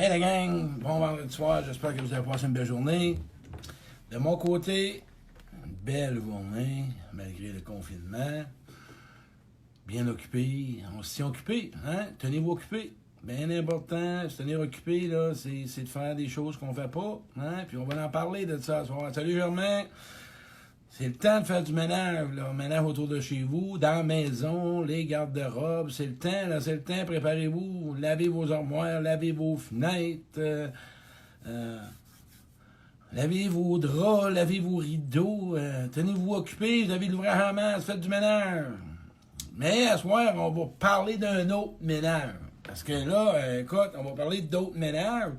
Hey la gang, bon vendredi soir, j'espère que vous avez passé une belle journée. De mon côté, une belle journée, malgré le confinement. Bien occupé, on se tient occupé, hein? Tenez-vous occupés. Bien important, se tenir occupé, là, c'est de faire des choses qu'on fait pas, hein? Puis on va en parler de ça ce soir. Salut Germain! C'est le temps de faire du ménage, là. Ménage autour de chez vous, dans la maison, les garde-robes. C'est le temps, là, c'est le temps. Préparez-vous, lavez vos armoires, lavez vos fenêtres, lavez vos draps, lavez vos rideaux. Tenez-vous occupés, vous avez l'ouvrage en masse, faites du ménage. Mais à ce soir, on va parler d'un autre ménage. Parce que là, écoute, on va parler d'autres ménages.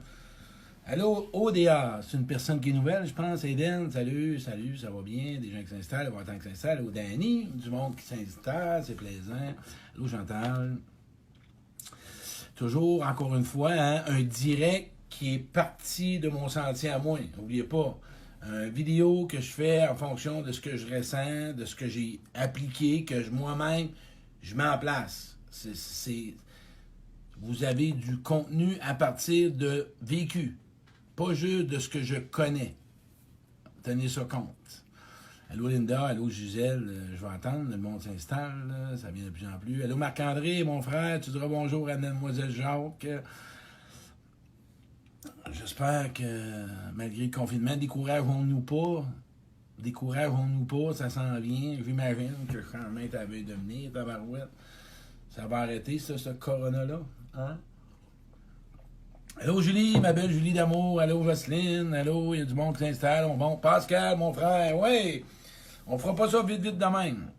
Allô, ODA, c'est une personne qui est nouvelle, je pense. Eden, salut, ça va bien. Des gens qui s'installent, il va y avoir tant qui s'installent. Allô, Danny, du monde qui s'installe, c'est plaisant. Allô, Chantal. Toujours, encore une fois, hein, un direct qui est parti de mon sentier à moi. N'oubliez pas, une vidéo que je fais en fonction de ce que je ressens, de ce que j'ai appliqué, que moi-même, je mets en place. Vous avez du contenu à partir de vécu. Pas juste de ce que je connais. Tenez ça compte. Allô Linda, allô Gisèle, je vais attendre, le monde s'installe, ça vient de plus en plus. Allô Marc-André, mon frère, tu diras bonjour à Mademoiselle Jacques. J'espère que malgré le confinement, décourageons-nous pas, ça s'en vient. J'imagine que quand même à la veille de venir, tabarouette, ça va arrêter ça, ce corona-là. Hein? Allô Julie, ma belle Julie d'amour. Allô Jocelyne. Allô, il y a du monde qui s'installe. Bon, Pascal, mon frère. Oui, on fera pas ça vite de même.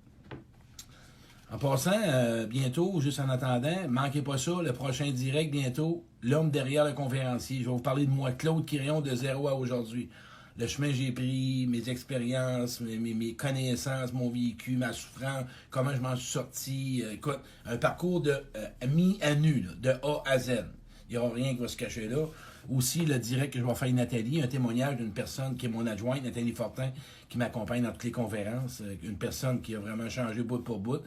En passant, bientôt, juste en attendant, manquez pas ça, le prochain direct bientôt, l'homme derrière le conférencier. Je vais vous parler de moi, Claude Quirion, de 0 à aujourd'hui. Le chemin que j'ai pris, mes expériences, mes connaissances, mon vécu, ma souffrance, comment je m'en suis sorti. Écoute, un parcours de mis à nu, là, de A à Z. Il n'y aura rien qui va se cacher là. Aussi, le direct que je vais faire avec Nathalie, un témoignage d'une personne qui est mon adjointe, Nathalie Fortin, qui m'accompagne dans toutes les conférences. Une personne qui a vraiment changé bout pour bout,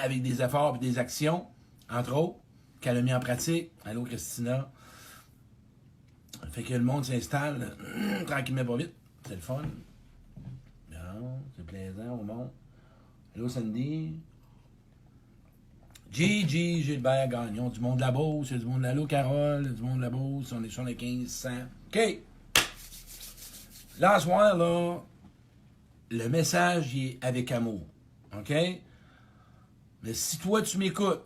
avec des efforts et des actions, entre autres, qu'elle a mis en pratique. Allô, Christina. Fait que le monde s'installe tranquillement pas vite. C'est le fun. Non, c'est plaisant au monde. Allô, Sandy. Gigi, Gilbert Gagnon, du monde de la Beauce, il y a du monde de la Carole, du monde de la Beauce, on est sur les 1500. OK. Là, ce soir, là, le message il est avec amour. OK? Mais si toi, tu m'écoutes,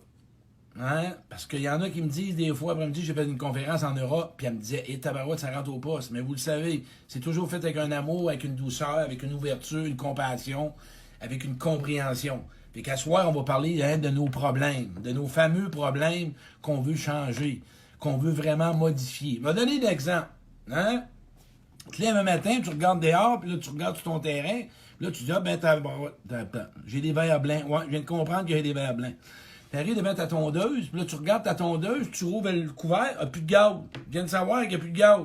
hein, parce qu'il y en a qui me disent des fois, après-midi, j'ai fait une conférence en Europe, puis elle me disait, hé, tabarouette, ça rentre au poste. Mais vous le savez, c'est toujours fait avec un amour, avec une douceur, avec une ouverture, une compassion, avec une compréhension. Fait qu'à soir, on va parler hein, de nos problèmes, de nos fameux problèmes qu'on veut changer, qu'on veut vraiment modifier. Je vais donner l'exemple. Hein? Tu te lèves un matin, tu regardes dehors, puis là, tu regardes sur ton terrain, puis là, tu dis, ah, ben, j'ai des verres blancs. Ouais, je viens de comprendre qu'il y a des verres blancs. Tu arrives devant ta tondeuse, puis là, tu regardes ta tondeuse, tu ouvres le couvert, il n'y a plus de gaz. Tu viens de savoir qu'il n'y a plus de gaz.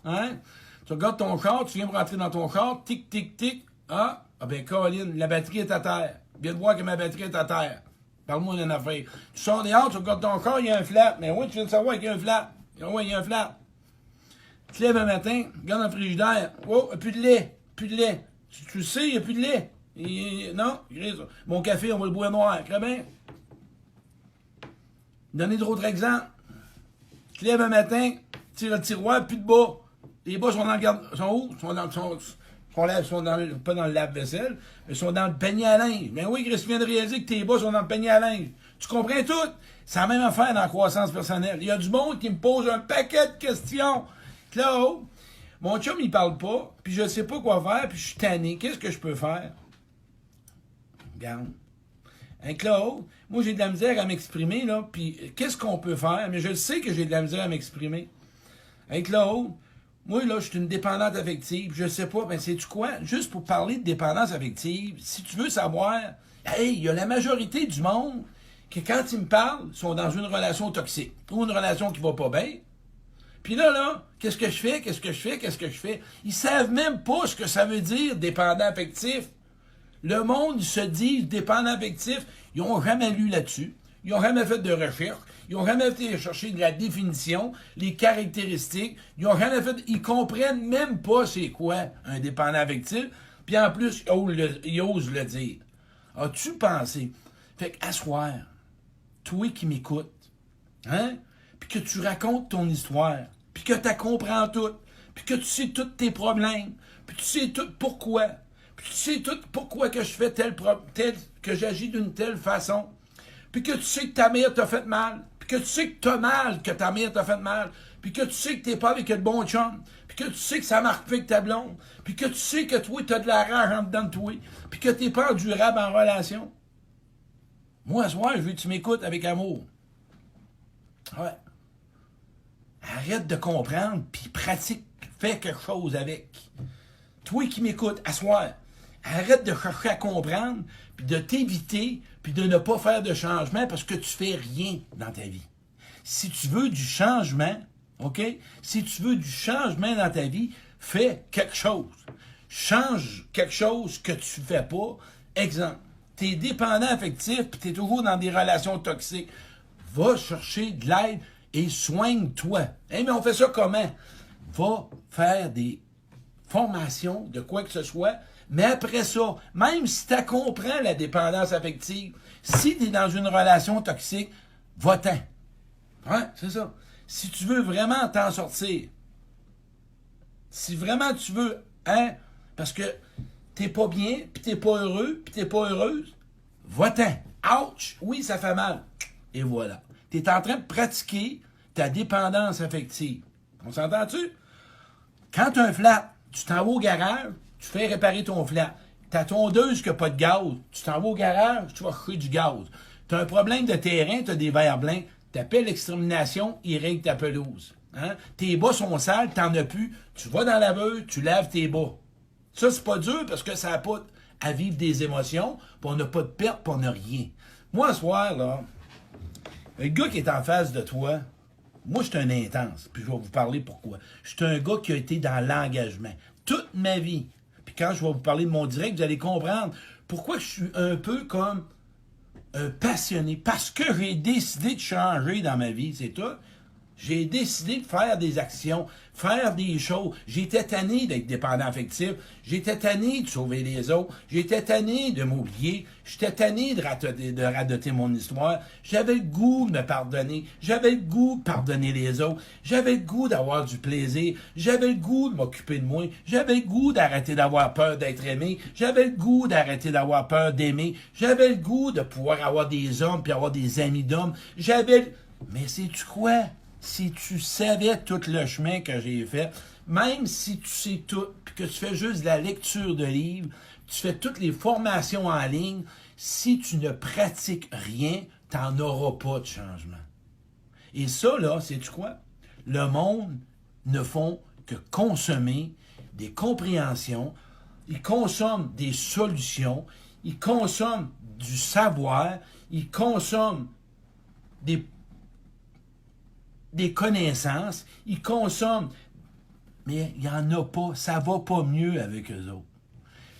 Hein? Tu regardes ton char, tu viens pour rentrer dans ton char, tic, tic, tic. Ah ben, Colin, la batterie est à terre. Viens de voir que ma batterie est à terre. Parle-moi d'une affaire. Tu sors dehors, tu regardes ton corps, il y a un flap. Mais oui, tu viens de savoir qu'il y a un flap. Oui, il y a un flap. Tu te lèves un matin, regarde dans le frigidaire. Oh, il n'y a plus de lait. Plus de lait. Tu le sais, il n'y a plus de lait. Non, mon café, on va le boire noir. Très bien. Donnez d'autres exemples. Tu te lèves un matin, tu tires le tiroir, plus de bas. Les bas sont dans le garde. Sont où? Pas dans le lave-vaisselle, mais sont dans le panier à linge. Mais oui, Chris vient de réaliser que tes bas sont dans le panier à linge. Tu comprends tout? C'est la même affaire dans la croissance personnelle. Il y a du monde qui me pose un paquet de questions. Claude, mon chum, il parle pas, puis je sais pas quoi faire, puis je suis tanné. Qu'est-ce que je peux faire? Regarde. Hein, Claude, moi, j'ai de la misère à m'exprimer, là, puis qu'est-ce qu'on peut faire? Mais je sais que j'ai de la misère à m'exprimer. Hein, Claude, moi, là, je suis une dépendante affective. Je sais pas, ben, sais-tu quoi? Juste pour parler de dépendance affective, si tu veux savoir, hey, il y a la majorité du monde qui, quand ils me parlent, sont dans une relation toxique ou une relation qui va pas bien. Puis là, qu'est-ce que je fais? Ils savent même pas ce que ça veut dire, dépendant affectif. Le monde, ils se disent dépendant affectif. Ils n'ont jamais lu là-dessus. Ils n'ont jamais fait de recherche. Ils n'ont jamais été chercher de la définition, les caractéristiques. Ils n'ont jamais fait. Ils comprennent même pas c'est quoi un dépendant affectif. Puis en plus, ils osent le dire. As-tu pensé? Fait qu'asseoir, toi qui m'écoutes, hein? Puis que tu racontes ton histoire, puis que tu comprends tout, puis que tu sais tous tes problèmes, puis tu sais tout pourquoi, puis tu sais tout pourquoi que je fais que j'agis d'une telle façon, puis que tu sais que ta mère t'a fait mal, puis que tu sais que t'as mal, que ta mère t'a fait mal, puis que tu sais que t'es pas avec le bon chum, puis que tu sais que ça marche pas avec ta blonde, puis que tu sais que toi, t'as de la rage en dedans de toi, puis que t'es pas endurable en relation. Moi, ce soir, je veux que tu m'écoutes avec amour. Ouais. Arrête de comprendre, puis pratique, fais quelque chose avec. Toi qui m'écoutes, à soir, arrête de chercher à comprendre, puis de t'éviter, puis de ne pas faire de changement parce que tu fais rien dans ta vie. Si tu veux du changement, OK? Si tu veux du changement dans ta vie, fais quelque chose. Change quelque chose que tu ne fais pas. Exemple, tu es dépendant affectif, puis tu es toujours dans des relations toxiques. Va chercher de l'aide et soigne-toi. Hey, mais on fait ça comment? Va faire des formations de quoi que ce soit, mais après ça, même si tu comprends la dépendance affective, si tu es dans une relation toxique, va-t'en. Ouais, c'est ça. Si tu veux vraiment t'en sortir, si vraiment tu veux, hein, parce que t'es pas bien, puis t'es pas heureux, puis t'es pas heureuse, va-t'en. Ouch! Oui, ça fait mal. Et voilà. Tu es en train de pratiquer ta dépendance affective. On s'entend-tu? Quand tu as un flat, tu t'en vas au garage, tu fais réparer ton flat. Ta tondeuse qui n'a pas de gaz, tu t'en vas au garage, tu vas chercher du gaz. Tu as un problème de terrain, tu as des verres blancs, tu appelles l'extermination, ils règlent ta pelouse. Hein? Tes bas sont sales, tu n'en as plus, tu vas dans la laveuse, tu laves tes bas. Ça, c'est pas dur parce que ça n'a pas à vivre des émotions, puis on n'a pas de perte, puis on n'a rien. Moi, ce soir, là, le gars qui est en face de toi, moi, je suis un intense, puis je vais vous parler pourquoi. Je suis un gars qui a été dans l'engagement toute ma vie. Puis quand je vais vous parler de mon direct, vous allez comprendre pourquoi je suis un peu comme un passionné. Parce que j'ai décidé de changer dans ma vie, c'est tout. J'ai décidé de faire des actions, faire des choses. J'étais tanné d'être dépendant affectif. J'étais tanné de sauver les autres. J'étais tanné de m'oublier. J'étais tanné de radoter mon histoire. J'avais le goût de me pardonner. J'avais le goût de pardonner les autres. J'avais le goût d'avoir du plaisir. J'avais le goût de m'occuper de moi. J'avais le goût d'arrêter d'avoir peur d'être aimé. J'avais le goût d'arrêter d'avoir peur d'aimer. J'avais le goût de pouvoir avoir des hommes puis avoir des amis d'hommes. Mais sais-tu quoi? Si tu savais tout le chemin que j'ai fait, même si tu sais tout, puis que tu fais juste de la lecture de livres, tu fais toutes les formations en ligne, si tu ne pratiques rien, tu n'en auras pas de changement. Et ça, là, sais-tu quoi? Le monde ne font que consommer des compréhensions, ils consomment des solutions, ils consomment du savoir, ils consomment des connaissances, ils consomment, mais il n'y en a pas, ça va pas mieux avec eux autres.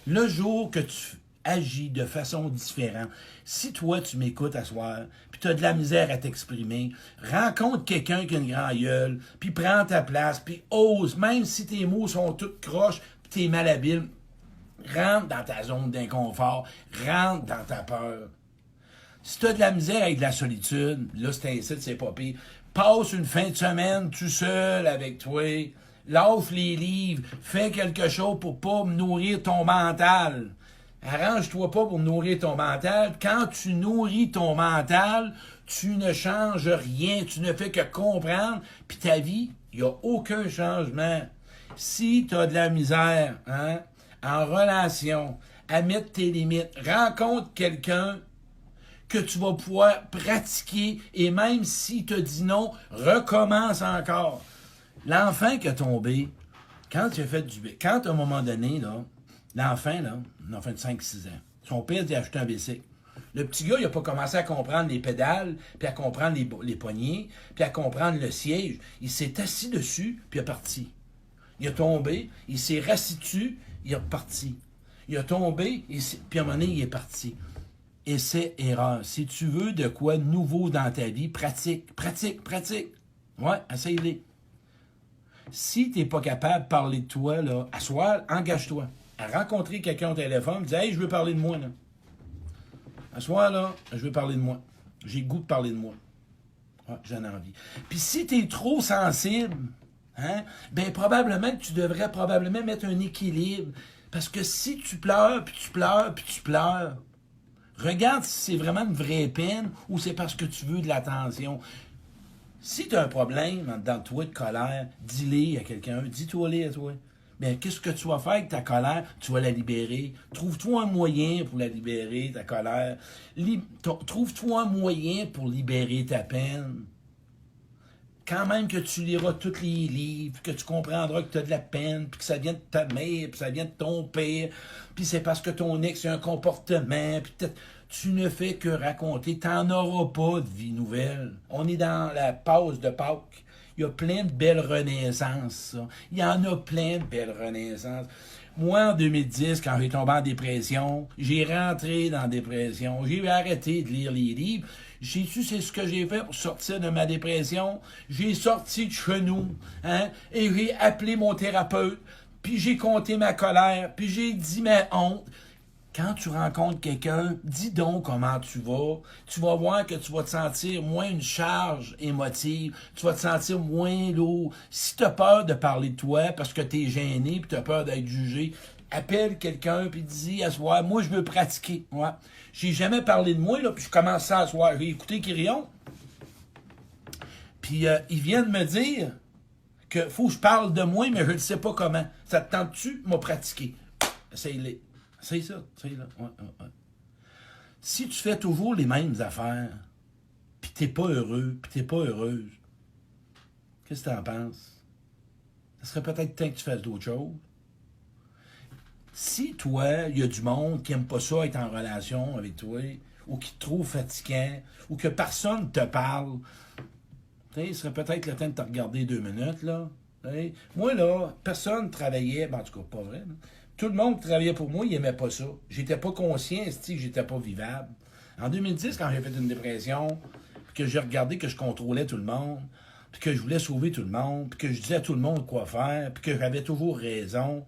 Le jour que tu agis de façon différente, si toi tu m'écoutes à soir, puis tu as de la misère à t'exprimer, rencontre quelqu'un qui a une grande gueule, puis prends ta place, puis ose, même si tes mots sont toutes croches, puis tu es malhabile, rentre dans ta zone d'inconfort, rentre dans ta peur. Si tu as de la misère avec de la solitude, là c'est ainsi, c'est pas pire. Passe une fin de semaine tout seul avec toi. Lâche les livres. Fais quelque chose pour pas nourrir ton mental. Arrange-toi pas pour nourrir ton mental. Quand tu nourris ton mental, tu ne changes rien. Tu ne fais que comprendre. Puis ta vie, il n'y a aucun changement. Si tu as de la misère, hein, en relation, à mettre tes limites, rencontre quelqu'un que tu vas pouvoir pratiquer et même s'il te dit non, recommence encore. L'enfant qui a tombé, quand tu as fait quand à un moment donné, là, l'enfant de 5-6 ans, son père lui a acheté un bicycle. Le petit gars, il n'a pas commencé à comprendre les pédales, puis à comprendre les poignées, puis à comprendre le siège. Il s'est assis dessus, puis il est parti. Il a tombé, il s'est rassis dessus, il est reparti. Il a tombé, puis à un moment donné, il est parti. essai, erreur. Si tu veux de quoi de nouveau dans ta vie, pratique. Ouais, essaye-les. Si tu n'es pas capable de parler de toi, là, à soir, engage-toi. À rencontrer quelqu'un au téléphone, dis « Hey, je veux parler de moi, là. À soir, là, je veux parler de moi. J'ai le goût de parler de moi. Ah, j'en ai envie. » Puis si tu es trop sensible, hein, ben probablement que tu devrais probablement mettre un équilibre. Parce que si tu pleures, puis tu pleures, puis tu pleures, regarde si c'est vraiment une vraie peine ou c'est parce que tu veux de l'attention. Si tu as un problème dans toi de colère, dis-le à quelqu'un, dis-toi-le à toi. Bien, qu'est-ce que tu vas faire avec ta colère? Tu vas la libérer. Trouve-toi un moyen pour la libérer, ta colère. Trouve-toi un moyen pour libérer ta peine. Quand même que tu liras tous les livres, que tu comprendras que tu as de la peine, puis que ça vient de ta mère, puis ça vient de ton père, puis c'est parce que ton ex a un comportement, puis peut-être tu ne fais que raconter. Tu n'en auras pas de vie nouvelle. On est dans la pause de Pâques. Il y a plein de belles renaissances, ça. Il y en a plein de belles renaissances. Moi, en 2010, quand j'ai tombé en dépression, j'ai rentré dans la dépression. J'ai arrêté de lire les livres. J'ai su c'est ce que j'ai fait pour sortir de ma dépression. J'ai sorti de chez nous, hein, et j'ai appelé mon thérapeute, puis j'ai compté ma colère, puis j'ai dit ma honte. Quand tu rencontres quelqu'un, dis donc comment tu vas. Tu vas voir que tu vas te sentir moins une charge émotive. Tu vas te sentir moins lourd. Si tu as peur de parler de toi parce que tu es gêné puis tu as peur d'être jugé, appelle quelqu'un puis dis à soir, moi je veux pratiquer. Ouais. J'ai jamais parlé de moi, là, puis je commence ça à soir. J'ai écouté Quirion. Puis il vient de me dire que faut que je parle de moi, mais je ne sais pas comment. Ça te tente-tu? M'a pratiqué. Essaye-les. C'est ça, c'est là. Ouais. Si tu fais toujours les mêmes affaires, puis t'es pas heureux, puis t'es pas heureuse, qu'est-ce que t'en penses? Ça serait peut-être temps que tu fasses d'autres choses. Si toi, il y a du monde qui aime pas ça être en relation avec toi, ou qui te trouve fatigant, ou que personne te parle, il serait peut-être le temps de te regarder 2 minutes, là. T'sais. Moi, là, personne travaillait, ben, en tout cas, pas vrai, là. Tout le monde qui travaillait pour moi, il n'aimait pas ça. J'étais pas conscient, que j'étais pas vivable. En 2010, quand j'ai fait une dépression, puis que j'ai regardé que je contrôlais tout le monde, puis que je voulais sauver tout le monde, puis que je disais à tout le monde quoi faire, puis que j'avais toujours raison.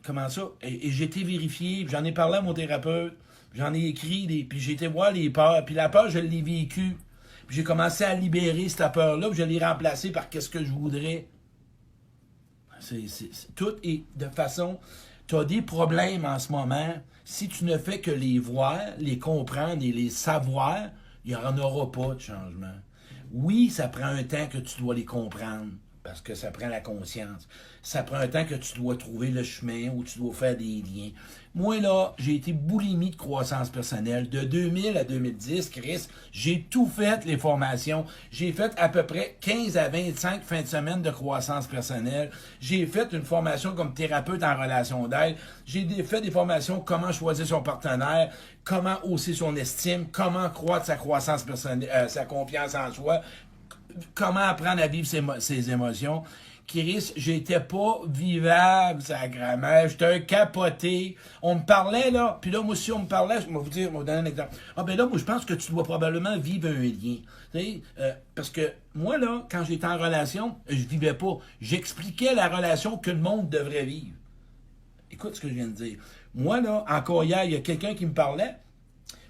Comment ça? Et j'ai été vérifié, puis j'en ai parlé à mon thérapeute, puis j'en ai écrit, puis j'ai été voir les peurs, puis la peur, je l'ai vécue. Puis j'ai commencé à libérer cette peur-là, puis je l'ai remplacée par qu'est-ce que je voudrais. Tout est de façon... Tu as des problèmes en ce moment. Si tu ne fais que les voir, les comprendre et les savoir, il n'y en aura pas de changement. Oui, ça prend un temps que tu dois les comprendre, parce que ça prend la conscience. Ça prend un temps que tu dois trouver le chemin, où tu dois faire des liens. Moi, là, j'ai été boulimie de croissance personnelle. De 2000 à 2010, Chris, j'ai tout fait, les formations. J'ai fait à peu près 15 à 25 fins de semaine de croissance personnelle. J'ai fait une formation comme thérapeute en relation d'aide. J'ai fait des formations comment choisir son partenaire, comment hausser son estime, comment croître sa croissance personnelle, sa confiance en soi, comment apprendre à vivre ses émotions. Chris, j'étais pas vivable, sacrément. J'étais un capoté. On me parlait, là. Puis là, moi, si on me parlait, je vais vous donner un exemple. Ah, ben là, moi, je pense que tu dois probablement vivre un lien. Tu sais, parce que moi, là, quand j'étais en relation, je vivais pas. J'expliquais la relation que le monde devrait vivre. Écoute ce que je viens de dire. Moi, là, encore hier, il y a quelqu'un qui me parlait.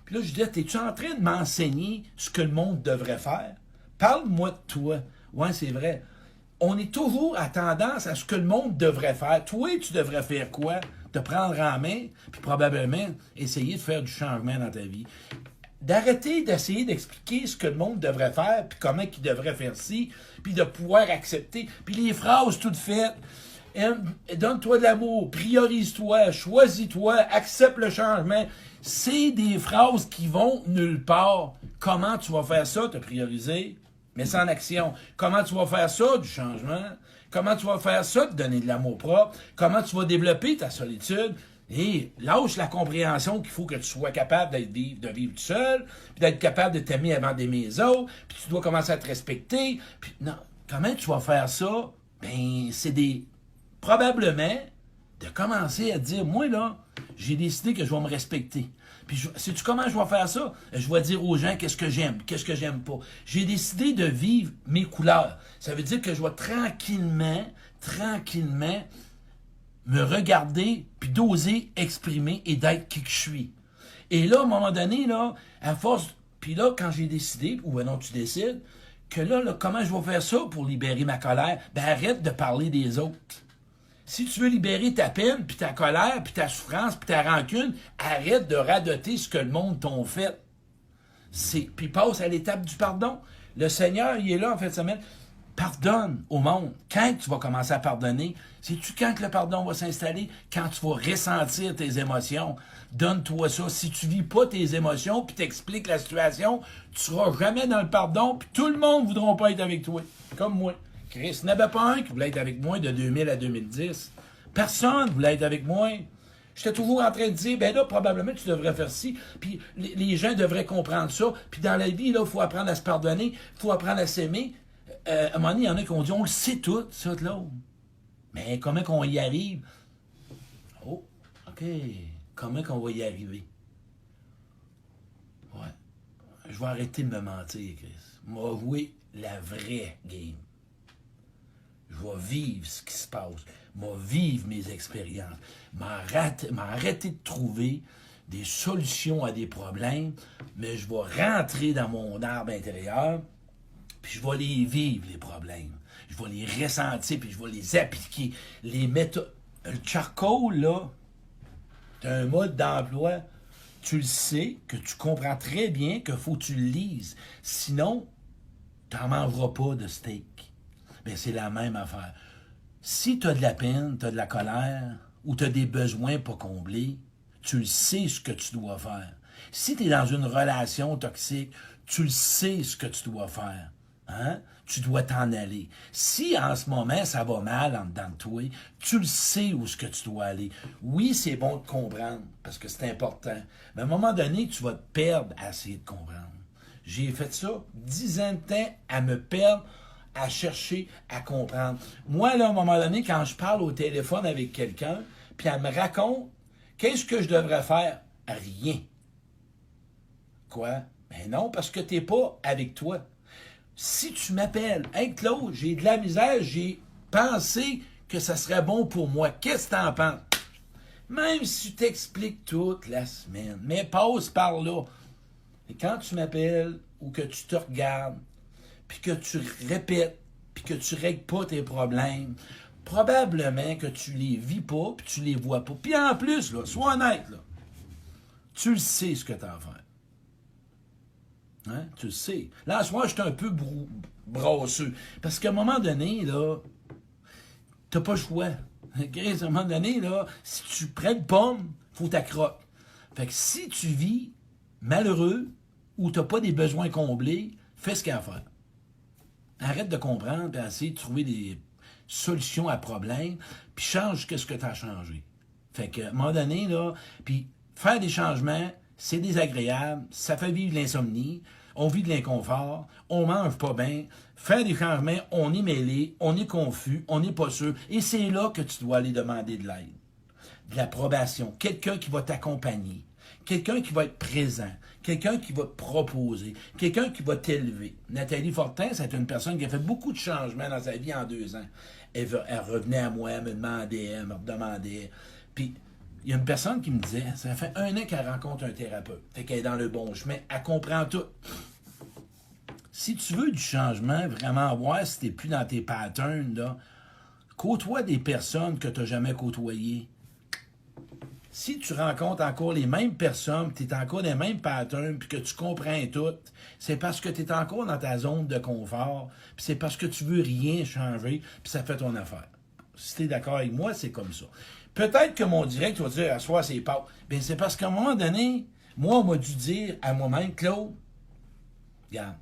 Puis là, je disais, t'es-tu en train de m'enseigner ce que le monde devrait faire? Parle-moi de toi. Ouais, c'est vrai. On est toujours à tendance à ce que le monde devrait faire. Toi, tu devrais faire quoi? Te prendre en main, puis probablement essayer de faire du changement dans ta vie. D'arrêter d'essayer d'expliquer ce que le monde devrait faire, puis comment il devrait faire ci, puis de pouvoir accepter. Puis les phrases toutes faites. Donne-toi de l'amour, priorise-toi, choisis-toi, accepte le changement. C'est des phrases qui vont nulle part. Comment tu vas faire ça, te prioriser? Mais sans action. Comment tu vas faire ça, du changement? Comment tu vas faire ça, de donner de l'amour propre? Comment tu vas développer ta solitude? Et lâche la compréhension qu'il faut que tu sois capable de vivre tout seul, puis d'être capable de t'aimer avant d'aimer les autres, puis tu dois commencer à te respecter. Puis non, comment tu vas faire ça? Ben, c'est probablement de commencer à dire, moi là, J'ai décidé que je vais me respecter. Puis, sais-tu comment je vais faire ça? Je vais dire aux gens qu'est-ce que j'aime, qu'est-ce que j'aime pas. J'ai décidé de vivre mes couleurs. Ça veut dire que je vais tranquillement, me regarder, puis d'oser exprimer et d'être qui que je suis. Et là, à un moment donné, là, à force... Puis là, quand j'ai décidé, ou ben non, tu décides, que là, comment je vais faire ça pour libérer ma colère? Ben, arrête de parler des autres. Si tu veux libérer ta peine, puis ta colère, puis ta souffrance, puis ta rancune, arrête de radoter ce que le monde t'ont fait. Puis passe à l'étape du pardon. Le Seigneur, il est là en fin de semaine. Pardonne au monde. Quand tu vas commencer à pardonner, sais-tu quand que le pardon va s'installer? Quand tu vas ressentir tes émotions. Donne-toi ça. Si tu vis pas tes émotions, puis t'expliques la situation, tu seras jamais dans le pardon, puis tout le monde ne voudra pas être avec toi. Comme moi. Chris n'avait pas un qui voulait être avec moi de 2000 à 2010. Personne ne voulait être avec moi. J'étais toujours en train de dire, ben là, probablement, tu devrais faire ci, puis les gens devraient comprendre ça, puis dans la vie, là, il faut apprendre à se pardonner, il faut apprendre à s'aimer. À un moment donné, il y en a qui ont dit, on le sait tout, ça, de l'autre. Mais comment qu'on y arrive? Oh, OK. Comment qu'on va y arriver? Ouais. Je vais arrêter de me mentir, Chris. Je vais avouer la vraie game. Je vais vivre ce qui se passe. Je vais vivre mes expériences. M'arrêter de trouver des solutions à des problèmes, mais je vais rentrer dans mon arbre intérieur, puis je vais les vivre, les problèmes. Je vais les ressentir, puis je vais les appliquer. Les méthodes. Le charcoal, là, tu as un mode d'emploi. Tu le sais, que tu comprends très bien qu'il faut que tu le lises. Sinon, tu n'en mangeras pas de steak. Bien, c'est la même affaire. Si tu as de la peine, tu as de la colère, ou tu as des besoins pas comblés, tu le sais ce que tu dois faire. Si tu es dans une relation toxique, tu le sais ce que tu dois faire. Hein? Tu dois t'en aller. Si en ce moment ça va mal en dedans de toi, tu le sais où est-ce que tu dois aller. Oui, c'est bon de comprendre, parce que c'est important. Mais à un moment donné, tu vas te perdre à essayer de comprendre. J'ai fait ça 10 ans de temps à me perdre, à chercher à comprendre. Moi, là, à un moment donné, quand je parle au téléphone avec quelqu'un, puis elle me raconte, qu'est-ce que je devrais faire? Rien. Quoi? Ben non, parce que tu n'es pas avec toi. Si tu m'appelles, « Hey Claude, j'ai de la misère, j'ai pensé que ça serait bon pour moi. Qu'est-ce que tu en penses? » Même si tu t'expliques toute la semaine, mais passe par là. Et quand tu m'appelles ou que tu te regardes, puis que tu répètes, puis que tu ne règles pas tes problèmes, probablement que tu les vis pas, puis tu les vois pas. Puis en plus, là, sois honnête, là, tu le sais ce que tu as à faire. Hein? Tu le sais. Là, à ce moment, je suis un peu brasseux. Parce qu'à un moment donné, là, t'as pas le choix. À un moment donné, là, si tu prends une pomme, faut t'accrocher. Fait que si tu vis malheureux ou t'as pas des besoins comblés, fais ce qu'il y a à faire. Arrête de comprendre et essayer de trouver des solutions à problèmes, puis change ce que tu as changé. Fait que, à un moment donné, là, puis faire des changements, c'est désagréable, ça fait vivre l'insomnie, on vit de l'inconfort, on mange pas bien, faire des changements, on est mêlé, on est confus, on n'est pas sûr, et c'est là que tu dois aller demander de l'aide, de l'approbation, quelqu'un qui va t'accompagner, quelqu'un qui va être présent, quelqu'un qui va te proposer, quelqu'un qui va t'élever. Nathalie Fortin, c'est une personne qui a fait beaucoup de changements dans sa vie en 2 ans. Elle revenait à moi, elle me demandait, elle me redemandait, puis il y a une personne qui me disait, ça fait 1 an qu'elle rencontre un thérapeute. Fait qu'elle est dans le bon chemin. Elle comprend tout. Si tu veux du changement, vraiment voir si tu n'es plus dans tes patterns, là, côtoie des personnes que tu n'as jamais côtoyées. Si tu rencontres encore les mêmes personnes, tu es encore dans les mêmes patterns, puis que tu comprends tout, c'est parce que tu es encore dans ta zone de confort, puis c'est parce que tu veux rien changer, puis ça fait ton affaire. Si tu es d'accord avec moi, c'est comme ça. Peut-être que mon direct va dire, à soi, c'est pas. Bien, c'est parce qu'à un moment donné, moi, on m'a dû dire à moi-même, Claude, regarde,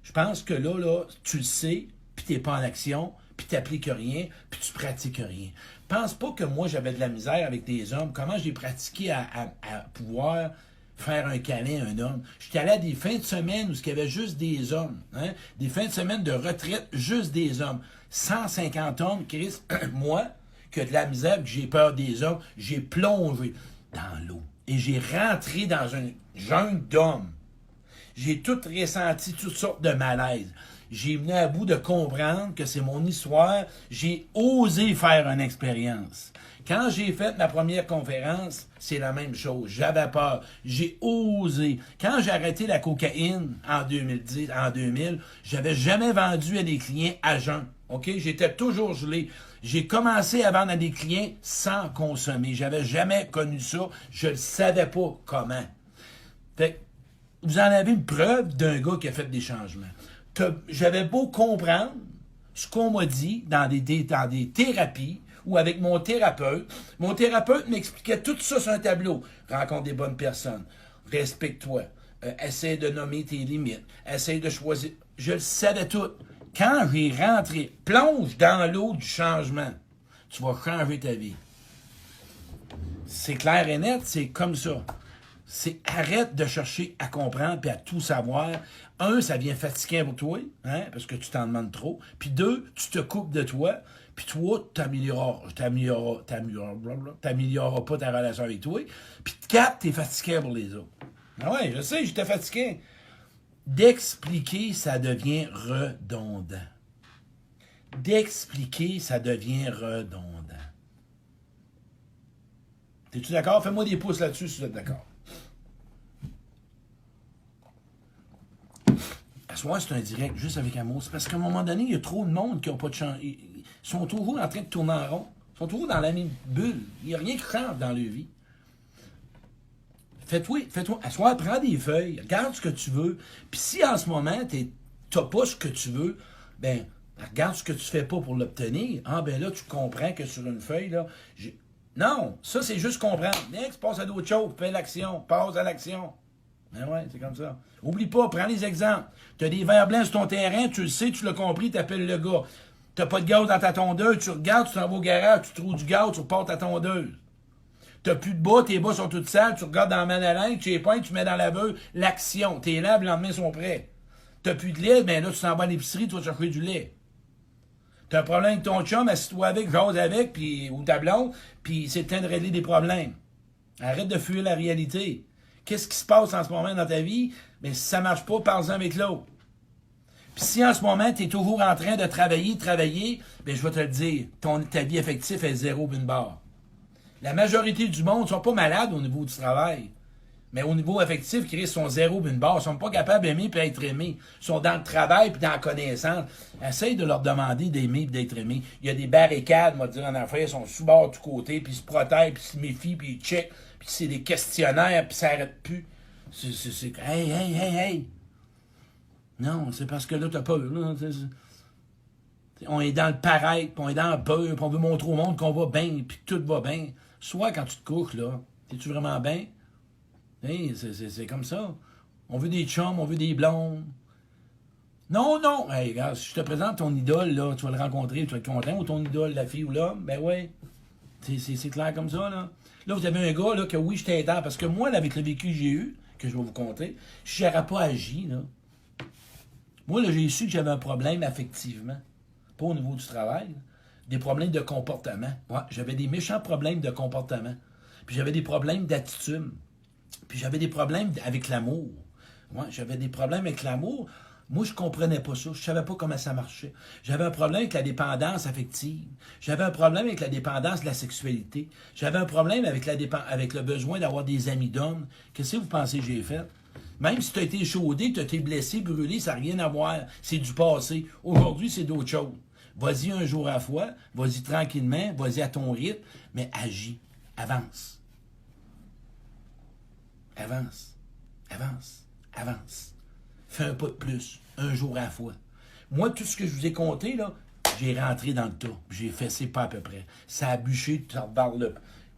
je pense que là, tu le sais, puis tu n'es pas en action, puis tu n'appliques rien, puis tu pratiques rien. Pense pas que moi, j'avais de la misère avec des hommes. Comment j'ai pratiqué à pouvoir faire un câlin à un homme? J'étais allé à des fins de semaine où il y avait juste des hommes. Hein? Des fins de semaine de retraite, juste des hommes. 150 hommes, Chris, moi, que de la misère, que j'ai peur des hommes, j'ai plongé. dans l'eau. Et j'ai rentré dans un jungle d'hommes. J'ai tout ressenti, toutes sortes de malaises. J'ai venu à bout de comprendre que c'est mon histoire. J'ai osé faire une expérience. Quand j'ai fait ma première conférence, c'est la même chose. J'avais peur. J'ai osé. Quand j'ai arrêté la cocaïne en 2000, j'avais jamais vendu à des clients à jeun. OK? J'étais toujours gelé. J'ai commencé à vendre à des clients sans consommer. J'avais jamais connu ça. Je ne savais pas comment. Fait que vous en avez une preuve d'un gars qui a fait des changements. J'avais beau comprendre ce qu'on m'a dit dans des thérapies ou avec mon thérapeute m'expliquait tout ça sur un tableau. Rencontre des bonnes personnes, respecte-toi, essaie de nommer tes limites, essaie de choisir. Je le savais tout. Quand j'ai rentré, plonge dans l'eau du changement, tu vas changer ta vie. C'est clair et net, c'est comme ça. Arrête de chercher à comprendre et à tout savoir. Un, ça vient fatiguant pour toi, hein, parce que tu t'en demandes trop. Puis deux, tu te coupes de toi. Puis toi, tu t'amélioreras pas ta relation avec toi. Puis quatre, tu es fatigué pour les autres. Ah ouais, je sais, j'étais fatigué. D'expliquer, ça devient redondant. D'expliquer, ça devient redondant. T'es-tu d'accord? Fais-moi des pouces là-dessus si vous êtes d'accord. À ce moment, c'est un direct juste avec amour. C'est parce qu'à un moment donné, il y a trop de monde qui n'ont pas de chance. Ils sont toujours en train de tourner en rond. Ils sont toujours dans la même bulle. Il n'y a rien qui rentre dans leur vie. Fais-toi. À ce moment, prends des feuilles, regarde ce que tu veux. Puis si en ce moment, tu n'as pas ce que tu veux, ben regarde ce que tu fais pas pour l'obtenir. Ah, ben là, tu comprends que sur une feuille, là, non, ça, c'est juste comprendre. Next, passe à d'autres choses, fais l'action, passe à l'action. Ben ouais, c'est comme ça. Oublie pas, prends les exemples. Tu as des verres blancs sur ton terrain, tu le sais, tu l'as compris, tu appelles le gars. Tu n'as pas de gaz dans ta tondeuse, tu regardes, tu t'en vas au garage, tu trouves du gaz, tu repars ta tondeuse. Tu n'as plus de bas, tes bas sont toutes sales, tu regardes dans la manne à linge, tu les pointes, tu mets dans la laveuse, l'action. Tes laves, le lendemain, sont prêts. Tu n'as plus de lait, ben là, tu t'en vas à l'épicerie, tu vas chercher du lait. Tu as un problème avec ton chum, assis-toi avec, jase avec, puis, ou ta blonde, puis c'est le temps de régler des problèmes. Arrête de fuir la réalité. Qu'est-ce qui se passe en ce moment dans ta vie? Mais si ça ne marche pas, parle-en avec l'autre. Puis si en ce moment, tu es toujours en train de travailler, bien je vais te le dire, ta vie affective est zéro d'une barre. La majorité du monde ne sont pas malades au niveau du travail. Mais au niveau affectif, ils sont zéro d'une barre. Ils ne sont pas capables d'aimer et d'être aimés. Ils sont dans le travail et dans la connaissance. Essaye de leur demander d'aimer et d'être aimés. Il y a des barricades, moi, dire en affaires, ils sont sous bord de tous côtés, puis ils se protègent, puis ils se méfient, puis ils checkent, puis c'est des questionnaires, puis ça n'arrête plus. C'est hey. Non, c'est parce que là, t'as peur. Là, on est dans le paraître, puis on est dans la peur, puis on veut montrer au monde qu'on va bien, puis que tout va bien. Soit quand tu te couches, là, es-tu vraiment bien? Hey, c'est comme ça. On veut des chums, on veut des blondes. Non. Hey, regarde, si je te présente ton idole, là, tu vas le rencontrer, tu vas être content, ou ton idole, la fille ou l'homme, ben ouais. C'est clair comme ça, là. Là, vous avez un gars, là, que oui, je t'aidant, parce que moi, là, avec le vécu que j'ai eu, que je vais vous conter, je n'aurais pas agi, là. Moi, là, j'ai su que j'avais un problème affectivement. Pas au niveau du travail, là. Des problèmes de comportement. Ouais, j'avais des méchants problèmes de comportement. Puis j'avais des problèmes d'attitude. Puis j'avais des problèmes avec l'amour. Ouais, j'avais des problèmes avec l'amour. Moi, je comprenais pas ça. Je savais pas comment ça marchait. J'avais un problème avec la dépendance affective. J'avais un problème avec la dépendance de la sexualité. J'avais un problème avec avec le besoin d'avoir des amis d'hommes. Qu'est-ce que vous pensez que j'ai fait? Même si tu as été chaudé, tu as été blessé, brûlé, ça n'a rien à voir. C'est du passé. Aujourd'hui, c'est d'autres choses. Vas-y un jour à la fois, vas-y tranquillement, vas-y à ton rythme, mais agis, avance. Avance. Fais un pas de plus, un jour à la fois. Moi, tout ce que je vous ai compté, là, j'ai rentré dans le tas. J'ai fait c'est pas à peu près. Ça a bûché, tu rebarres là.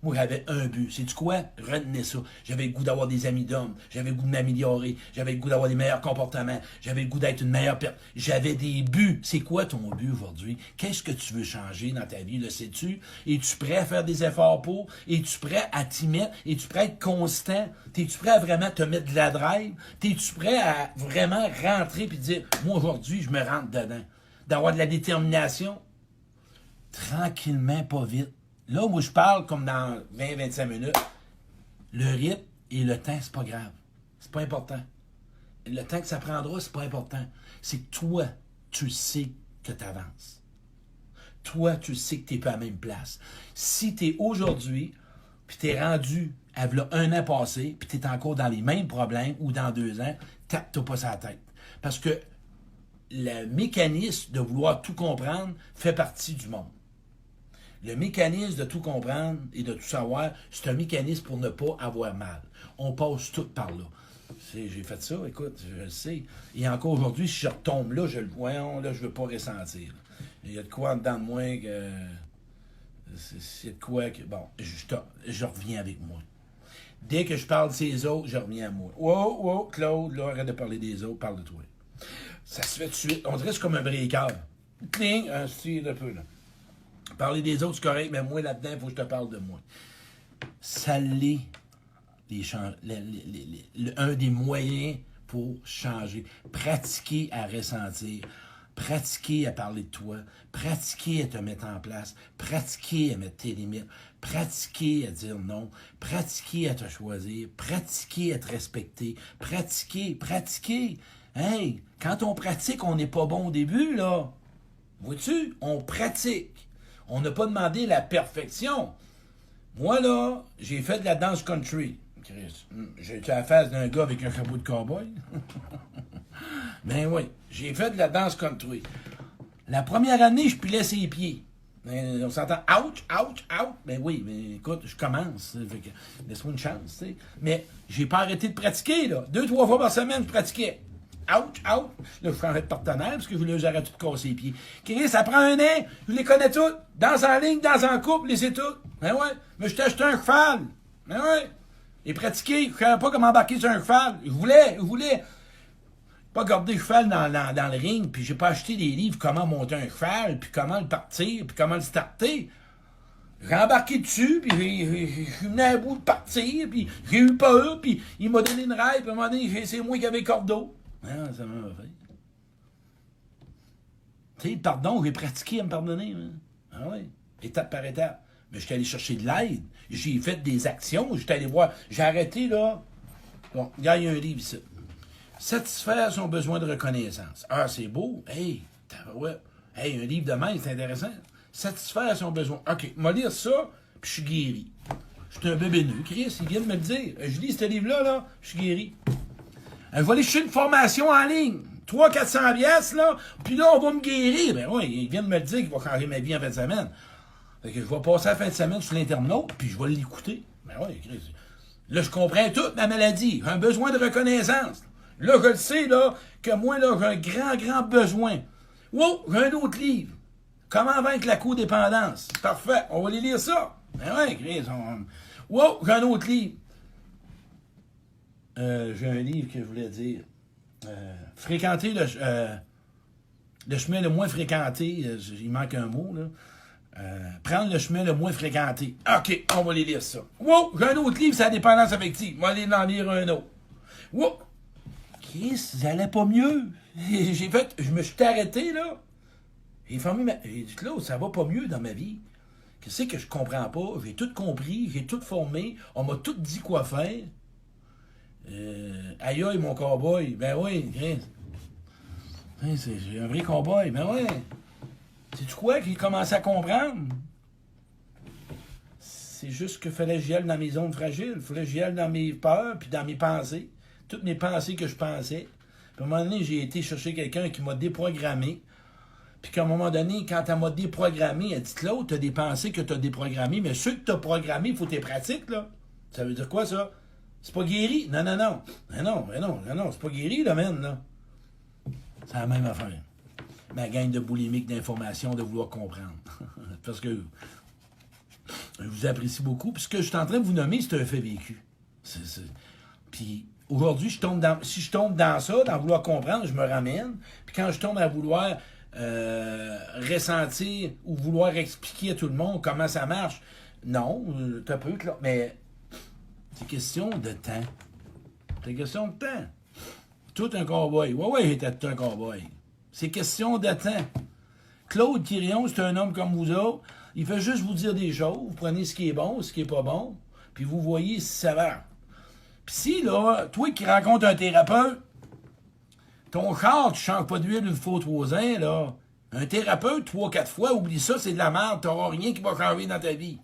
Moi, j'avais un but. Sais-tu quoi? Retenez ça. J'avais le goût d'avoir des amis d'hommes. J'avais le goût de m'améliorer. J'avais le goût d'avoir des meilleurs comportements. J'avais le goût d'être une meilleure personne. J'avais des buts. C'est quoi ton but aujourd'hui? Qu'est-ce que tu veux changer dans ta vie? Le sais-tu? Es-tu prêt à faire des efforts pour? Es-tu prêt à t'y mettre? Es-tu prêt à être constant? Es-tu prêt à vraiment te mettre de la drive? Es-tu prêt à vraiment rentrer et dire, moi, aujourd'hui, je me rentre dedans? D'avoir de la détermination? Tranquillement, pas vite. Là, moi, je parle comme dans 20-25 minutes. Le rythme et le temps, c'est pas grave. C'est pas important. Le temps que ça prendra, c'est pas important. C'est que toi, tu sais que tu avances. Toi, tu sais que tu n'es pas à la même place. Si tu es aujourd'hui, puis tu es rendu à voilà, 1 an passé, puis tu es encore dans les mêmes problèmes, ou dans 2 ans, tape-toi pas sa tête. Parce que le mécanisme de vouloir tout comprendre fait partie du monde. Le mécanisme de tout comprendre et de tout savoir, c'est un mécanisme pour ne pas avoir mal. On passe tout par là. J'ai fait ça, écoute, je le sais. Et encore aujourd'hui, si je retombe là, je le vois, là, je ne veux pas ressentir. Il y a de quoi en dedans de moi que... C'est de quoi que... Bon, je reviens avec moi. Dès que je parle de ces autres, je reviens à moi. Wow, Claude, là, arrête de parler des autres, parle de toi. Ça se fait tout de suite. On dirait que c'est comme un breaker. Cling, un style un peu, là. Parler des autres, c'est correct, mais moi, là-dedans, il faut que je te parle de moi. Ça l'est, un des moyens pour changer. Pratiquer à ressentir. Pratiquer à parler de toi. Pratiquer à te mettre en place. Pratiquer à mettre tes limites. Pratiquer à dire non. Pratiquer à te choisir. Pratiquer à te respecter. Pratiquer. Hey, quand on pratique, on n'est pas bon au début, là. Vois-tu? On pratique. On n'a pas demandé la perfection. Moi, là, j'ai fait de la danse country. Chris, j'ai été à la face d'un gars avec un chapeau de cowboy. Ben oui, j'ai fait de la danse country. La première année, je pilais ses pieds. On s'entend ouch. Ben oui, mais écoute, je commence. Laisse-moi une chance, tu sais. Mais j'ai pas arrêté de pratiquer, là. 2-3 fois par semaine, je pratiquais. Ouch. Là, je changeais de partenaire parce que je voulais que j'arrête tout de casser les pieds. Chris, ça prend 1 an, je les connais toutes. Danse en ligne, danse en couple, les sais toutes. Ben ouais. Mais je t'ai acheté un cheval. Ben ouais. Et pratiquer, je savais pas comment embarquer sur un cheval. Je voulais. Pas garder le cheval dans le ring, puis j'ai pas acheté des livres comment monter un cheval, puis comment le partir, puis comment le starter. J'ai embarqué dessus, puis je venais à bout de partir, puis j'ai eu peur, puis il m'a donné une raille, puis à un moment donné, c'est moi qui avais le cordeau. Ah, ça m'a fait. Tu sais, pardon, j'ai pratiqué à me pardonner. Hein? Ah oui, étape par étape. Mais j'étais allé chercher de l'aide. J'ai fait des actions. J'étais allé voir. J'ai arrêté, là. Bon, il y a un livre ici. Satisfaire son besoin de reconnaissance. Ah, c'est beau. Hey, ouais. Hey, un livre de même, c'est intéressant. Satisfaire son besoin. OK, moi lire ça, puis je suis guéri. Je suis un bébé nu. Chris, il vient de me le dire. Je lis ce livre-là, là, je suis guéri. Je vais aller chercher une formation en ligne. 300-400 piastres, là, puis là, on va me guérir. Ben oui, il vient de me le dire qu'il va changer ma vie en fin de semaine. Fait que je vais passer la fin de semaine sur l'internaute, puis je vais l'écouter. Ben oui, Chris. Là, je comprends toute ma maladie. J'ai un besoin de reconnaissance. Là, je le sais, là, que moi, là, j'ai un grand besoin. Wow, j'ai un autre livre. Comment vaincre la codépendance. Parfait, on va aller lire ça. Ben oui, Chris. Wow, j'ai un autre livre. J'ai un livre que je voulais dire. Fréquenter le chemin le moins fréquenté. Il manque un mot, là. Prendre le chemin le moins fréquenté. OK, on va aller lire ça. Wow, j'ai un autre livre, c'est la dépendance affective. On va aller en lire un autre. Wow, Chris, ça allait pas mieux. Je me suis arrêté, là. J'ai dit, Claude, ça va pas mieux dans ma vie. Qu'est-ce que je comprends pas? J'ai tout compris, j'ai tout formé, on m'a tout dit quoi faire. Aïe aïe, mon cowboy. Ben oui, Chris. C'est un vrai cowboy. Ben oui. C'est-tu quoi qu'il commençait à comprendre? C'est juste que fallait que j'y aille dans mes zones fragiles. Fallait que j'y aille dans mes peurs, puis dans mes pensées. Toutes mes pensées que je pensais. Puis à un moment donné, j'ai été chercher quelqu'un qui m'a déprogrammé. Puis qu'à un moment donné, quand elle m'a déprogrammé, elle dit, Claude, t'as des pensées que t'as déprogrammées, mais ceux que t'as programmés, il faut tes pratiques, là. Ça veut dire quoi, ça? C'est pas guéri. Non. Non, c'est pas guéri, là, même, là. C'est la même affaire. Ma gang de boulimiques d'informations, de vouloir comprendre. Parce que je vous apprécie beaucoup. Puis ce que je suis en train de vous nommer, c'est un fait vécu. Puis aujourd'hui, si je tombe dans ça, dans vouloir comprendre, je me ramène. Puis quand je tombe à vouloir ressentir ou vouloir expliquer à tout le monde comment ça marche, non, t'as peu, là. Mais c'est question de temps. C'est question de temps. Tout un cowboy. Ouais, j'étais tout un cowboy. C'est question de temps. Claude Quirion, c'est un homme comme vous autres. Il fait juste vous dire des choses. Vous prenez ce qui est bon, ce qui est pas bon. puis vous voyez si ça va. Puis si, là, toi qui rencontres un thérapeute, ton char, tu ne changes pas d'huile une fois 3 ans, là. Un thérapeute, 3-4 fois, oublie ça, c'est de la merde, tu n'auras rien qui va changer dans ta vie.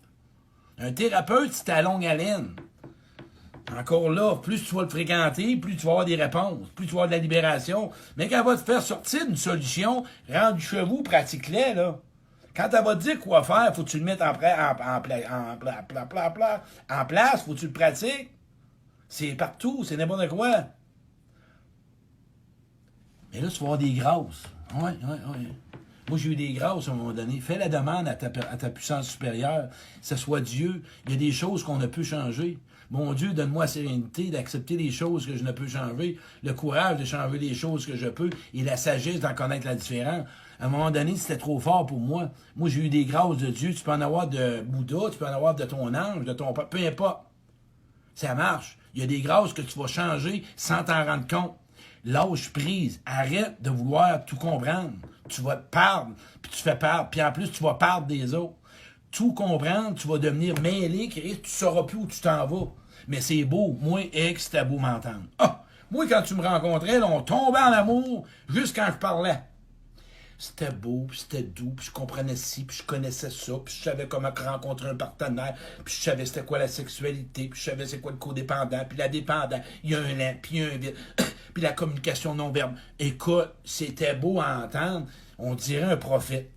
Un thérapeute, c'est à longue haleine. Encore là, plus tu vas le fréquenter, plus tu vas avoir des réponses, plus tu vas avoir de la libération. Mais quand elle va te faire sortir d'une solution, rendu chez vous, pratique-les, là. Quand elle va te dire quoi faire, faut que tu le mettes en place, faut que tu le pratiques. C'est partout, c'est n'importe quoi. Mais là, tu vas avoir des grâces. Oui. Moi, j'ai eu des grâces à un moment donné. Fais la demande à ta puissance supérieure, que ce soit Dieu. Il y a des choses qu'on ne peut changer. Mon Dieu, donne-moi la sérénité d'accepter les choses que je ne peux changer, le courage de changer les choses que je peux et la sagesse d'en connaître la différence. À un moment donné, c'était trop fort pour moi. Moi, j'ai eu des grâces de Dieu. Tu peux en avoir de Bouddha, tu peux en avoir de ton ange, de ton père, peu importe. Ça marche. Il y a des grâces que tu vas changer sans t'en rendre compte. Lâche prise. Arrête de vouloir tout comprendre. Tu vas te perdre, puis tu fais perdre. Puis en plus, tu vas perdre des autres. Tout comprendre, tu vas devenir mêlé, tu ne sauras plus où tu t'en vas. Mais c'est beau. Moi, c'était beau m'entendre. Ah! Moi, quand tu me rencontrais, là, on tombait en amour juste quand je parlais. C'était beau, puis c'était doux, puis je comprenais ci, puis je connaissais ça, puis je savais comment rencontrer un partenaire, puis je savais c'était quoi la sexualité, puis je savais c'est quoi le codépendant, puis la dépendant. Il y a un lent, puis il y a un vide, puis la communication non-verbale. Écoute, c'était beau à entendre. On dirait un prophète.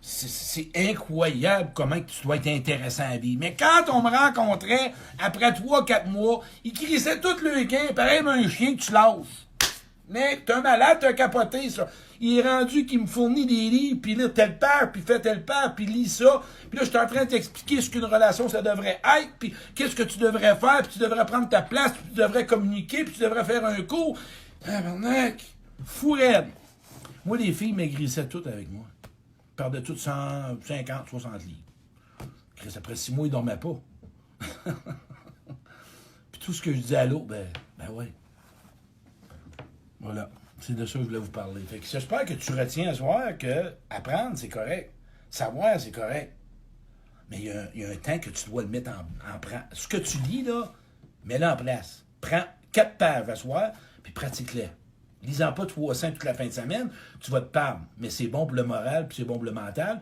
C'est incroyable comment tu dois être intéressant à vie. Mais quand on me rencontrait, après 3-4 mois, il crissait tout le camp, pareil comme un chien que tu lâches. Mais t'es un malade, t'as capoté, ça. Il est rendu qu'il me fournit des livres, puis là, telle page, puis fait telle page, puis lis ça. Puis là, je suis en train de t'expliquer ce qu'une relation, ça devrait être, puis qu'est-ce que tu devrais faire, puis tu devrais prendre ta place, puis tu devrais communiquer, puis tu devrais faire un cours. Ah, barnac, fou raide. Moi, les filles maigrissaient toutes avec moi. Ils perdaient toutes 150, 60 livres. Après 6 mois, ils ne dormaient pas. Puis tout ce que je disais à l'autre, ben ouais. Voilà. C'est de ça que je voulais vous parler. Fait que j'espère que tu retiens ce soir que apprendre, c'est correct. Savoir, c'est correct. Mais il y a un temps que tu dois le mettre en pratique. Ce que tu lis, là, mets-le en place. Prends 4 pages à soir, puis pratique-les. Lisant pas 300 toute la fin de semaine, tu vas te perdre. Mais c'est bon pour le moral, puis c'est bon pour le mental.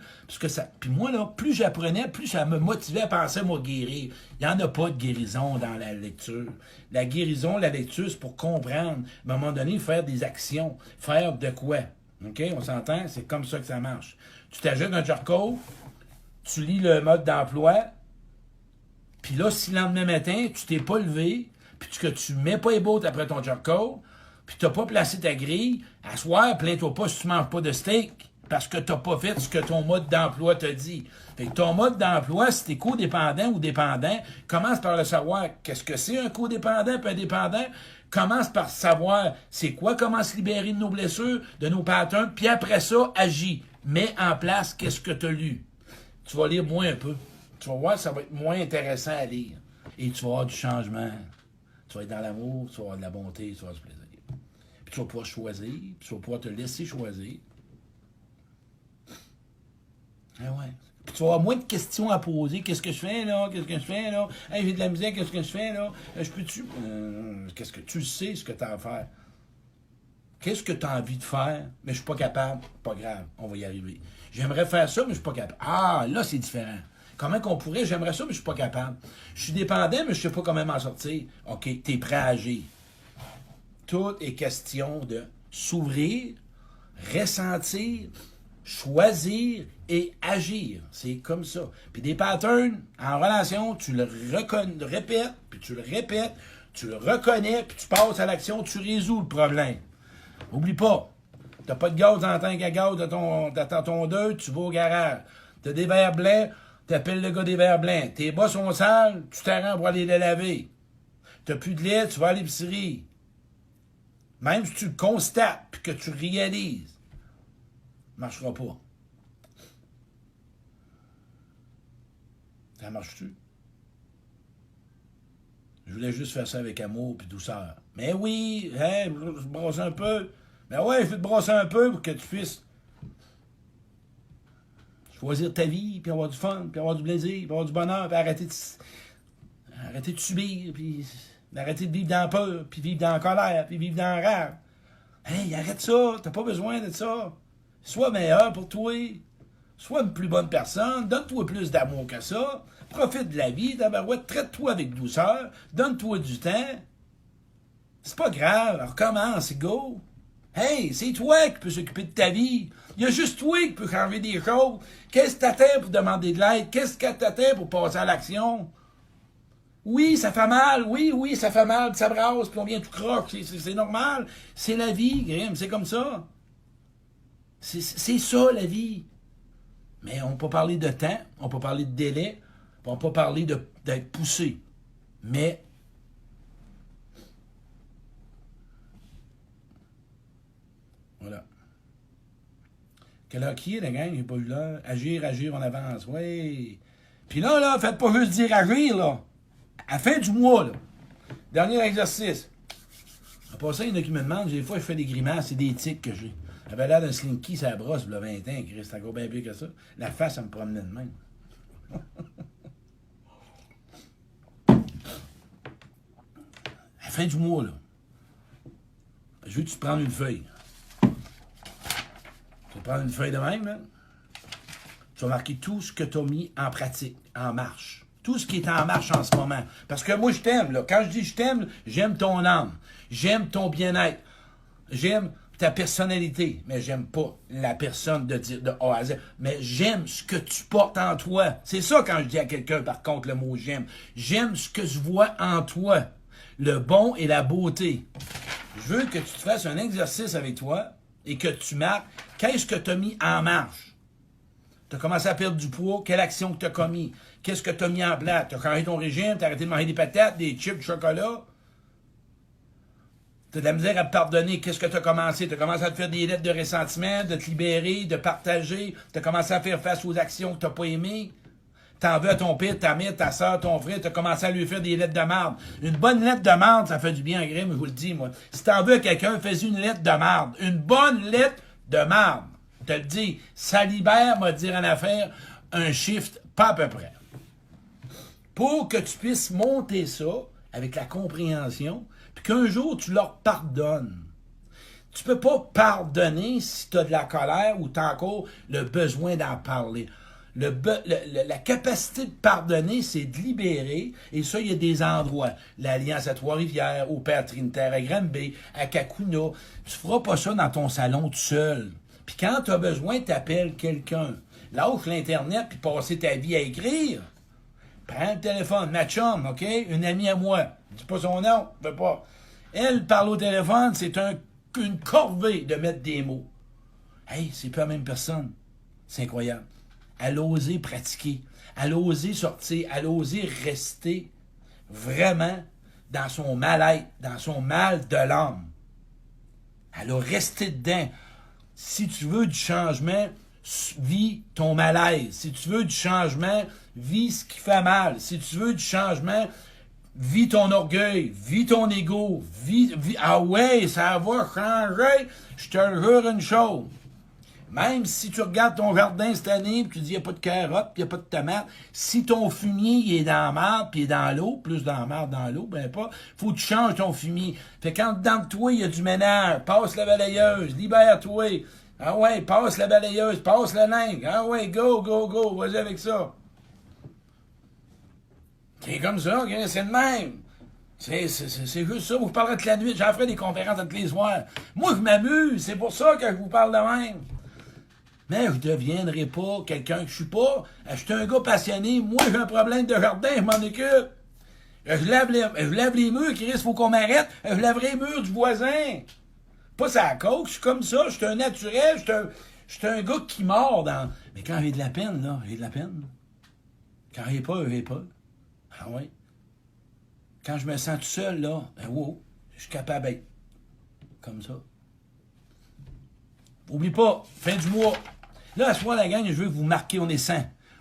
Puis moi, là, plus j'apprenais, plus ça me motivait à penser, moi, guérir. Il n'y en a pas de guérison dans la lecture. La guérison, la lecture, c'est pour comprendre. À un moment donné, faire des actions. Faire de quoi? OK? On s'entend? C'est comme ça que ça marche. Tu t'ajoutes un jarcode, tu lis le mode d'emploi, puis là, si le lendemain matin, tu t'es pas levé, puis que tu mets pas les bottes après ton jarcode, puis tu n'as pas placé ta grille, à soir, plains-toi pas si tu ne manges pas de steak, parce que tu n'as pas fait ce que ton mode d'emploi te dit. Fait que ton mode d'emploi, si tu es codépendant ou dépendant, commence par le savoir. Qu'est-ce que c'est un codépendant puis un dépendant? Commence par savoir c'est quoi, comment se libérer de nos blessures, de nos patterns, puis après ça, agis. Mets en place qu'est-ce que tu as lu. Tu vas lire moins un peu. Tu vas voir, ça va être moins intéressant à lire. Et tu vas avoir du changement. Tu vas être dans l'amour, tu vas avoir de la bonté, tu vas avoir du plaisir. Tu vas pouvoir choisir, puis tu vas pouvoir te laisser choisir. Ah ouais. Puis tu vas avoir moins de questions à poser. Qu'est-ce que je fais là? Qu'est-ce que je fais là? Hey, j'ai de la misère, qu'est-ce que je fais là? Je peux-tu. Qu'est-ce que tu sais ce que tu as à faire? Qu'est-ce que tu as envie de faire? Mais je suis pas capable. Pas grave, on va y arriver. J'aimerais faire ça, mais je suis pas capable. Ah, là, c'est différent. Comment qu'on pourrait? J'aimerais ça, mais je suis pas capable. Je suis dépendant, mais je sais pas comment m'en sortir. OK, tu es prêt à agir. Tout est question de s'ouvrir, ressentir, choisir et agir. C'est comme ça. Puis des patterns en relation, tu le répètes, puis tu le répètes, tu le reconnais, puis tu passes à l'action, tu résous le problème. Oublie pas, t'as pas de gaz dans le tank à gaz de ton 2, tu vas au garage. T'as des verres blancs, t'appelles le gars des verres blancs. Tes bas sont sales, tu t'arranges pour aller les laver. T'as plus de lait, tu vas à l'épicerie. Même si tu le constates et que tu réalises, ça ne marchera pas. Ça marche-tu? Je voulais juste faire ça avec amour et douceur. Mais oui, hein, je brosse un peu. Mais ouais, je vais te brosser un peu pour que tu puisses choisir ta vie, puis avoir du fun, puis avoir du plaisir, puis avoir du bonheur, puis arrêter Arrêtez de subir, puis arrêtez de vivre dans la peur, puis vivre dans la colère, puis vivre dans la rage. Hey, arrête ça, t'as pas besoin de ça. Sois meilleur pour toi. Sois une plus bonne personne, donne-toi plus d'amour que ça. Profite de la vie, tabarouette, traite-toi avec douceur, donne-toi du temps. C'est pas grave, recommence, go. Hey, c'est toi qui peux s'occuper de ta vie. Il y a juste toi qui peux changer des choses. Qu'est-ce que t'attends pour demander de l'aide? Qu'est-ce que t'attends pour passer à l'action? Oui, ça fait mal. Oui, ça fait mal. Ça brasse, puis on vient tout croche. C'est normal. C'est la vie, Grim. C'est comme ça. C'est ça, la vie. Mais on peut parler de temps, on peut parler de délai, on peut parler d'être poussé. Mais voilà. Quelle heure qui est, la gang? J'ai pas eu l'heure. Agir, on avance. Oui. Puis là, faites pas juste dire agir, là. À la fin du mois, là. Dernier exercice. En passant, il y en a qui me demandent, des fois, je fais des grimaces, c'est des tics que j'ai. J'avais l'air d'un slinky, ça brosse, il y a 20 ans, Chris, c'est encore bien plus que ça. La face, ça me promenait de même. À la fin du mois, là, je veux que tu te prennes une feuille. Tu vas prendre une feuille de même, là. Tu vas marquer tout ce que tu as mis en pratique, en marche. Tout ce qui est en marche en ce moment. Parce que moi, je t'aime, là. Quand je dis je t'aime, j'aime ton âme. J'aime ton bien-être. J'aime ta personnalité, mais j'aime pas la personne de A à Z. Mais j'aime ce que tu portes en toi. C'est ça quand je dis à quelqu'un, par contre, le mot j'aime. J'aime ce que je vois en toi. Le bon et la beauté. Je veux que tu te fasses un exercice avec toi et que tu marques qu'est-ce que tu as mis en marche. Tu as commencé à perdre du poids, quelle action que tu as commis? Qu'est-ce que tu as mis en place? Tu as changé ton régime, tu as arrêté de manger des patates, des chips, du chocolat. Tu as de la misère à te pardonner. Qu'est-ce que tu as commencé? Tu as commencé à te faire des lettres de ressentiment, de te libérer, de partager. Tu as commencé à faire face aux actions que tu n'as pas aimées. T'en veux à ton père, ta mère, ta soeur, ton frère, tu as commencé à lui faire des lettres de marde. Une bonne lettre de marde, ça fait du bien à Grim, je vous le dis, moi. Si t'en veux à quelqu'un, fais-y une lettre de marde. Une bonne lettre de marde. Je te le dis, ça libère, m'a dire en affaire, un shift, pas à peu près. Pour que tu puisses monter ça avec la compréhension, puis qu'un jour, tu leur pardonnes. Tu peux pas pardonner si tu as de la colère ou tu as encore le besoin d'en parler. La capacité de pardonner, c'est de libérer, et ça, il y a des endroits. L'Alliance à Trois-Rivières, au Père Trinitaire, à Granby, à Kakuna. Tu feras pas ça dans ton salon tout seul. Puis quand tu as besoin, tu appelles quelqu'un. Lâche l'Internet, puis passer ta vie à écrire. Prends le téléphone, ma chum, OK? Une amie à moi. Dis pas son nom, je veux pas. Elle parle au téléphone, c'est une corvée de mettre des mots. Hey, c'est pas la même personne. C'est incroyable. Elle a osé pratiquer. Elle a osé sortir. Elle a osé rester vraiment dans son mal-être, dans son mal de l'âme. Elle a resté dedans. Si tu veux du changement, vis ton malaise. Si tu veux du changement, vis ce qui fait mal. Si tu veux du changement, vis ton orgueil, vis ton ego, ah ouais, ça va changer. Je te jure une chose. Même si tu regardes ton jardin cette année, puis tu dis, il n'y a pas de carottes, puis il n'y a pas de tomates, si ton fumier, il est dans la marde, puis il est dans l'eau, plus dans la marde, dans l'eau, ben pas, faut que tu changes ton fumier. Fait quand dedans de toi, il y a du ménage, passe la balayeuse, libère-toi. Ah ouais, passe la balayeuse, passe la linge. Ah ouais, go, vas-y avec ça. C'est comme ça, okay? C'est le même. C'est juste ça, vous parlerez toute la nuit, j'en ferai des conférences tous les soirs. Moi, je m'amuse, c'est pour ça que je vous parle de même. Mais je ne deviendrai pas quelqu'un que je suis pas. Je suis un gars passionné. Moi, j'ai un problème de jardin, je m'en occupe. Je lave les murs, Chris, faut qu'on m'arrête. Je laverai les murs du voisin. Pas ça coke, je suis comme ça, je suis un naturel, je suis un gars qui mord dans... Mais quand j'ai de la peine, là, j'ai de la peine. Quand j'ai pas. Ah oui. Quand je me sens tout seul, là, ben wow, je suis capable d'être comme ça. Oublie pas, fin du mois. Là, à ce moment, la gang, je veux que vous marquez, on est 100.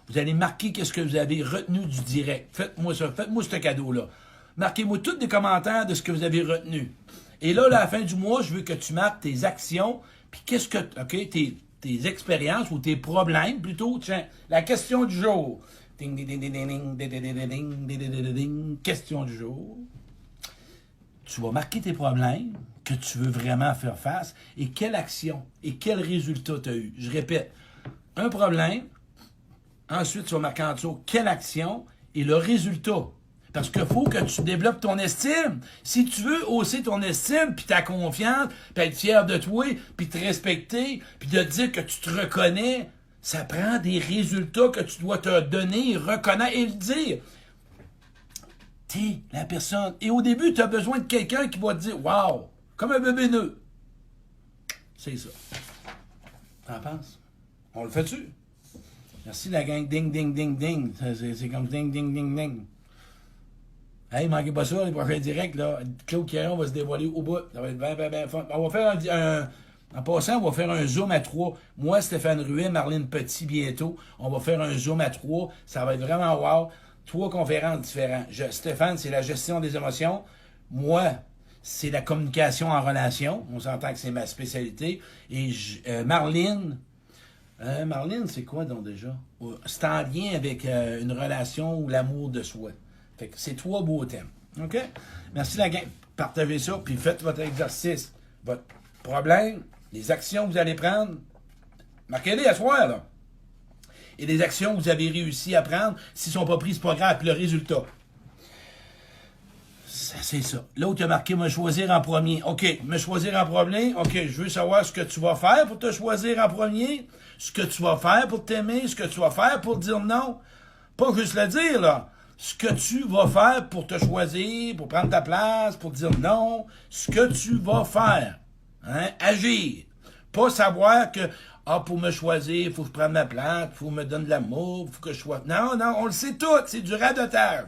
Vous allez marquer qu'est-ce que vous avez retenu du direct. Faites-moi ça, faites-moi ce cadeau-là. Marquez-moi tous des commentaires de ce que vous avez retenu. Et là, à la fin du mois, je veux que tu marques tes actions, puis qu'est-ce que, OK, tes expériences ou tes problèmes, plutôt, tiens, la question du jour. Ding, ding, ding, ding, ding, ding, ding, ding, ding, ding, ding, ding, ding. Question du jour. Tu vas marquer tes problèmes que tu veux vraiment faire face et quelle action et quel résultat tu as eu. Je répète, un problème, ensuite tu vas marquer en dessous quelle action et le résultat. Parce qu'il faut que tu développes ton estime. Si tu veux hausser ton estime, puis ta confiance, puis être fier de toi, puis te respecter, puis de te dire que tu te reconnais, ça prend des résultats que tu dois te donner, reconnaître et le dire. T'es la personne. Et au début, tu as besoin de quelqu'un qui va te dire « Wow! » Comme un bébé nœud. C'est ça. T'en penses? On le fait-tu? Merci la gang. Ding, ding, ding, ding. C'est comme ding, ding, ding, ding. Hey, manquez pas ça, les prochains directs, là. Claude Caron va se dévoiler au bout. Ça va être bien, bien, bien fun. On va faire en passant, on va faire un zoom à 3. Moi, Stéphane Ruet, Marlène Petit, bientôt. On va faire un zoom à 3. Ça va être vraiment wow. 3 conférences différentes. Stéphane, c'est la gestion des émotions. Moi, c'est la communication en relation. On s'entend que c'est ma spécialité. Et Marlène, c'est quoi donc déjà? C'est en lien avec une relation ou l'amour de soi. Fait que c'est 3 beaux thèmes. OK? Merci la gang. Partagez ça, puis faites votre exercice. Votre problème, les actions que vous allez prendre, marquez-les à soir, là. Et les actions que vous avez réussi à prendre, s'ils ne sont pas prises, c'est pas grave. Puis le résultat. C'est ça. L'autre a marqué me choisir en premier. OK, me choisir en premier. OK, je veux savoir ce que tu vas faire pour te choisir en premier, ce que tu vas faire pour t'aimer, ce que tu vas faire pour dire non. Pas juste le dire, là. Ce que tu vas faire pour te choisir, pour prendre ta place, pour dire non, ce que tu vas faire. Hein? Agir. Pas savoir que, pour me choisir, il faut que je prenne ma place, il faut que je me donne de l'amour, il faut que je sois... Non, on le sait tout, c'est du radotage.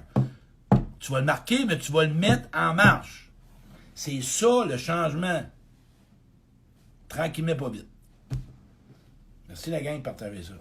Tu vas le marquer, mais tu vas le mettre en marche. C'est ça, le changement. Tranquillement, pas vite. Merci la gang, partagez ça.